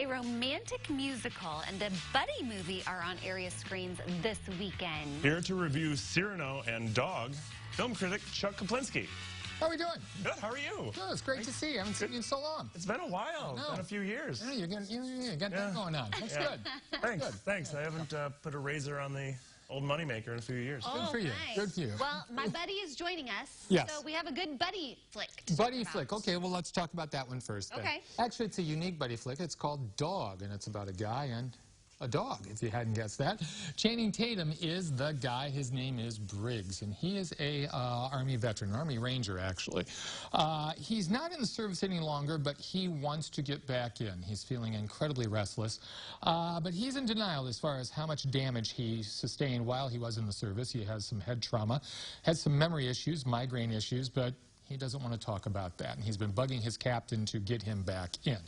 A romantic musical and a buddy movie are on area screens this weekend. Here to review Cyrano and Dog, film critic Chuck Kaplinski. How are we doing? Good, how are you? Good, it's great to see you. I haven't seen you in so long. It's been a while, it's been a few years. Yeah, you got that going on. That's good. Thanks, Good. thanks. I haven't put a razor on the old moneymaker in a few years. Good for you. Nice. Good for you. Well, my buddy is joining us. Yes. So we have a good buddy flick to Buddy talk about. flick. Okay, well, let's talk about that one first. Then. Okay. Actually, it's a unique buddy flick. It's called Dog, and it's about a guy and a dog, if you hadn't guessed that. Channing Tatum is the guy. His name is Briggs, and he is a Army veteran, Army Ranger, actually. He's not in the service any longer, but he wants to get back in. He's feeling incredibly restless, but he's in denial as far as how much damage he sustained while he was in the service. He has some head trauma, has some memory issues, migraine issues, but he doesn't want to talk about that, and he's been bugging his captain to get him back in.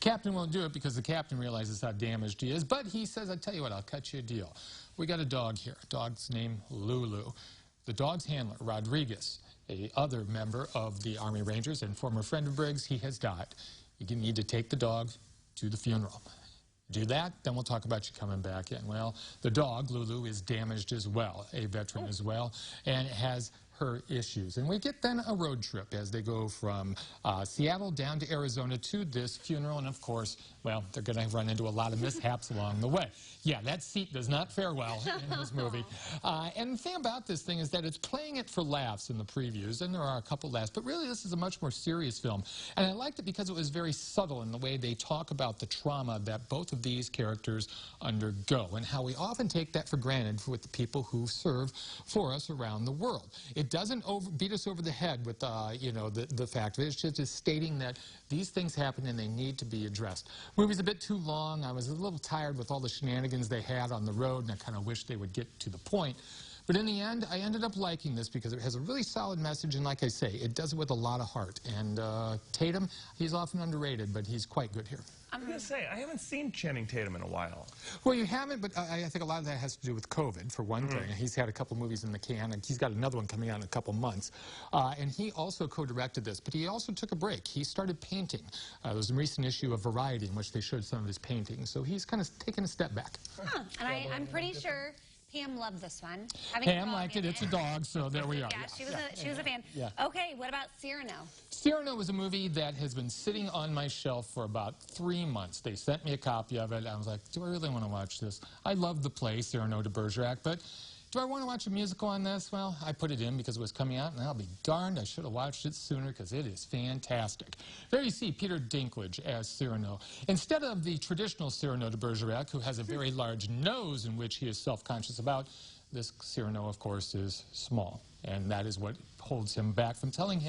Captain won't do it because the captain realizes how damaged he is, but he says, I'll tell you what, I'll cut you a deal. We got a dog here. Dog's name, Lulu. The dog's handler, Rodriguez, a other member of the Army Rangers and former friend of Briggs, he has died. You need to take the dog to the funeral. Do that, then we'll talk about you coming back in. Well, the dog, Lulu, is damaged as well, a veteran as well, and has her issues. And we get then a road trip as they go from Seattle down to Arizona to this funeral. And of course, well, they're going to run into a lot of mishaps along the way. Yeah, that seat does not fare well in this movie. And the thing about this thing is that it's playing it for laughs in the previews, and there are a couple laughs, but really this is a much more serious film. And I liked it because it was very subtle in the way they talk about the trauma that both of these characters undergo and how we often take that for granted with the people who serve for us around the world. It doesn't beat us over the head with the fact of it. It's just stating that these things happen and they need to be addressed. Movie's a bit too long. I was a little tired with all the shenanigans they had on the road, and I kind of wish they would get to the point. But in the end, I ended up liking this because it has a really solid message, and like I say, it does it with a lot of heart. And Tatum, he's often underrated, but he's quite good here. I'm going to say, I haven't seen Channing Tatum in a while. Well, you haven't, but I think a lot of that has to do with COVID, for one thing. He's had a couple movies in the can, and he's got another one coming out in a couple months. And he also co-directed this, but he also took a break. He started painting. There was a recent issue of Variety in which they showed some of his paintings, so he's kind of taken a step back. Huh. And I'm pretty sure Pam loved this one. Pam liked it. It's a dog, so there we are. Yeah, she was a fan. Yeah. Okay, what about Cyrano? Cyrano was a movie that has been sitting on my shelf for about 3 months. They sent me a copy of it. I was like, do I really want to watch this? I love the play, Cyrano de Bergerac, but do I want to watch a musical on this? Well, I put it in because it was coming out, and I'll be darned, I should have watched it sooner because it is fantastic. There you see Peter Dinklage as Cyrano. Instead of the traditional Cyrano de Bergerac, who has a very large nose in which he is self-conscious about, this Cyrano, of course, is small. And that is what holds him back from telling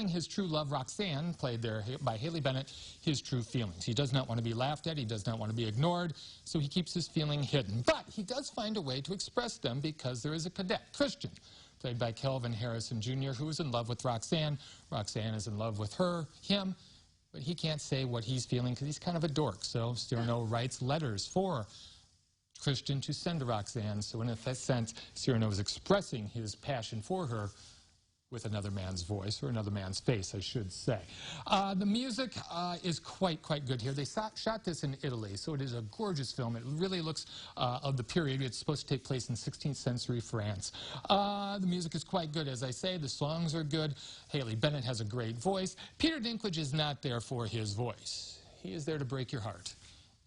his true love, Roxanne, played there by Haley Bennett, his true feelings. He does not want to be laughed at. He does not want to be ignored. So he keeps his feeling hidden. But he does find a way to express them because there is a cadet, Christian, played by Kelvin Harrison Jr., who is in love with Roxanne. Roxanne is in love with him, but he can't say what he's feeling because he's kind of a dork. So Cyrano writes letters for Christian to send to Roxanne. So in a sense, Cyrano is expressing his passion for her with another man's voice, or another man's face, I should say. The music is quite good here. They shot this in Italy, so it is a gorgeous film. It really looks of the period. It's supposed to take place in 16th century France. The music is quite good, as I say. The songs are good. Haley Bennett has a great voice. Peter Dinklage is not there for his voice. He is there to break your heart.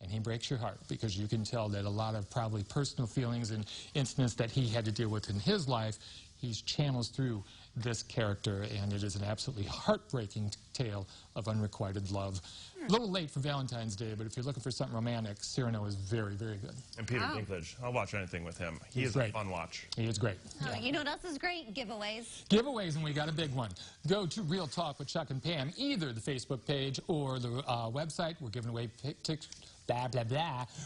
And he breaks your heart because you can tell that a lot of probably personal feelings and incidents that he had to deal with in his life, he's channels through this character, and it is an absolutely heartbreaking tale of unrequited love. A little late for Valentine's Day, but if you're looking for something romantic, Cyrano is very good. And Peter Dinklage, I'll watch anything with him. He's a fun watch. He is great. You know what else is great? Giveaways. Giveaways, and we got a big one. Go to Real Talk with Chuck and Pam, either the Facebook page or the website. We're giving away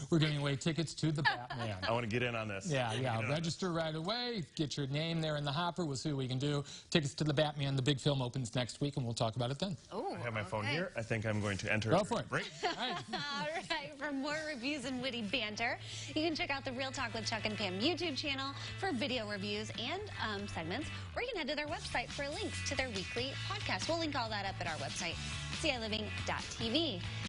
We're giving away tickets to the Batman. I want to get in on this. Yeah. Register right away. Get your name there in the hopper. We'll see what we can do. Tickets to the Batman. The big film opens next week, and we'll talk about it then. Oh, I have my phone here. I think I'm going to enter. Go for it. Great. All right. For more reviews and witty banter, you can check out the Real Talk with Chuck and Pam YouTube channel for video reviews and segments, or you can head to their website for links to their weekly podcast. We'll link all that up at our website, ciliving.tv.